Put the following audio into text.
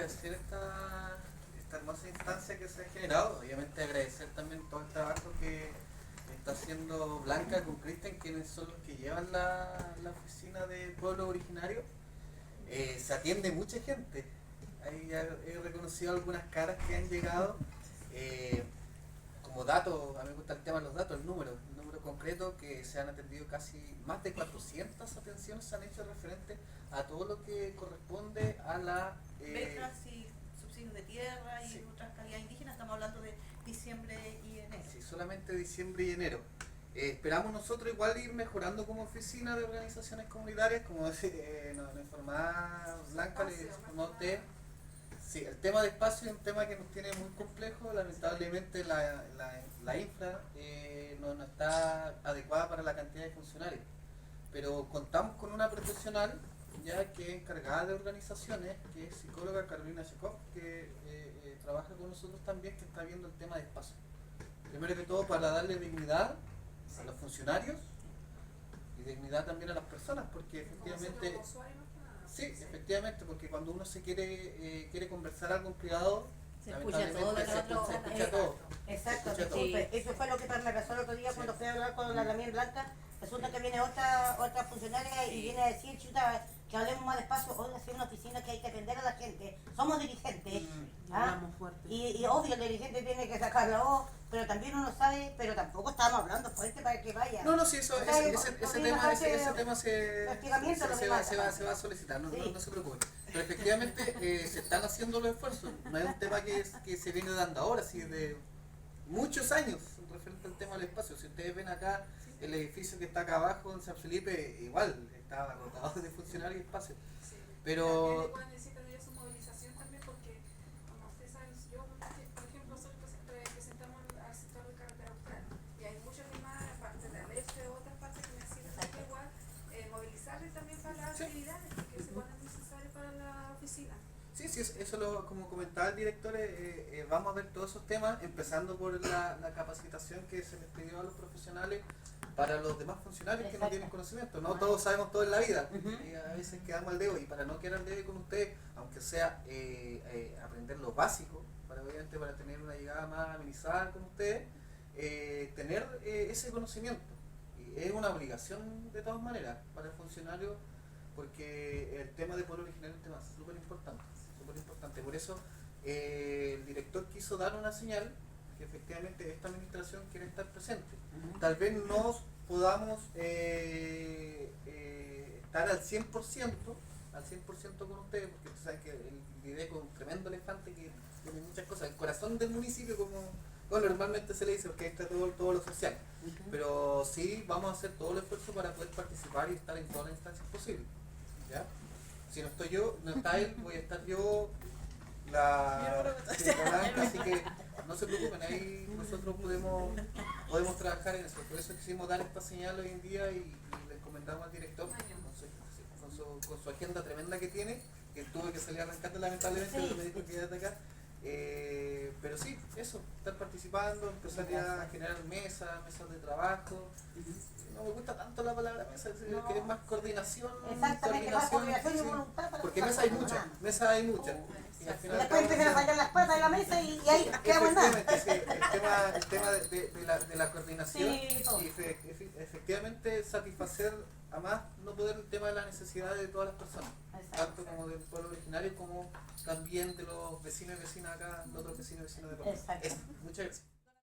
agradecer esta hermosa instancia que se ha generado. Obviamente agradecer también todo el trabajo que está haciendo Blanca con Cristian, quienes son los que llevan la oficina de pueblo originario. Se atiende mucha gente. Ahí ya he reconocido algunas caras que han llegado. Como datos, a mí me gusta el tema de los datos, el número concreto, que se han atendido casi más de 400 atenciones, se han hecho referente a todo lo que corresponde a la... becas y subsidios de tierra y sí, otras calidades indígenas. Estamos hablando de diciembre y enero. Sí, solamente diciembre y enero. Esperamos nosotros igual ir mejorando como oficina de organizaciones comunitarias, como nos informaba Blanca, le informó a usted. Sí, el tema de espacio es un tema que nos tiene muy complejo. Lamentablemente la infra no está adecuada para la cantidad de funcionarios, pero contamos con una profesional ya que es encargada de organizaciones, que es psicóloga Carolina Chekov, que trabaja con nosotros también, que está viendo el tema de espacio. Primero que todo para darle dignidad a los funcionarios y dignidad también a las personas, porque efectivamente... Sí, efectivamente, porque cuando uno se quiere conversar algo en privado, se escucha todo, se escucha todo. Exacto, Se escucha disculpe, todo. eso fue lo que me pasó el otro día cuando fui a hablar con la Damián Blanca. Resulta que viene otra funcionaria y viene a decir, chuta, que hablemos más despacio. Oiga, si es una oficina que hay que atender a la gente, somos dirigentes, Hablamos fuerte. y obvio el dirigente tiene que sacar la voz, pero también uno sabe, pero tampoco estamos hablando fuerte para que vaya. No, sí, eso, O sea, ese tema se va a solicitar, no, sí, no se preocupe. Pero efectivamente se están haciendo los esfuerzos, no es un tema que se viene dando ahora, sino de muchos años referente al tema del espacio. Si ustedes ven acá el edificio que está acá abajo en San Felipe, igual estaba agotado de funcionarios y espacio. Sí. Pero También necesitan de su movilización también porque, como ustedes saben, yo, por ejemplo, nosotros representamos al sector de carretera austral y hay muchas demás partes de Aleste o otras partes que necesitan igual movilizarles también para las actividades que se ponen necesarias para la oficina. sí, eso como comentaba el director, vamos a ver todos esos temas, empezando por la capacitación que se les pidió a los profesionales para los demás funcionarios que no tienen conocimiento. No todos sabemos todo en la vida, y a veces quedamos al dedo, y para no quedar al dedo con ustedes, aunque sea aprender lo básico, obviamente para tener una llegada más amenizada con ustedes, tener ese conocimiento. Y es una obligación de todas maneras para el funcionario, porque el tema de pueblo original es un tema súper importante. Por eso el director quiso dar una señal que efectivamente esta administración quiere estar presente. Tal vez no podamos estar al 100% con ustedes, porque tú sabes que el IDECO es un tremendo elefante que tiene muchas cosas, el corazón del municipio, como normalmente se le dice, porque ahí está todo lo social. Pero sí vamos a hacer todo el esfuerzo para poder participar y estar en todas las instancias posibles, ¿ya? Si no estoy yo, no está él, voy a estar yo, la Blanca, así que no se preocupen, ahí nosotros podemos trabajar en eso. Por eso quisimos dar esta señal hoy en día y le encomendamos al director con su agenda tremenda que tiene, que tuve que salir arrancando lamentablemente, pero me dijo que iba a atacar. Pero sí, eso, estar participando, empezar ya a generar mesas de trabajo. No me gusta tanto la palabra mesa, que es más coordinación. exactamente, más coordinación y voluntad para porque mesas hay muchas. Y al y final después empiezan a fallar las patas de la mesa y ahí quedamos en nada. Efectivamente, sí, el tema de la coordinación, Sí, todo. y efectivamente satisfacer a más no poder el tema de la necesidad de todas las personas, tanto como del pueblo originario como también de los vecinos y vecinas acá, de otros vecinos y vecinas de Puebla. Exacto. Muchas gracias.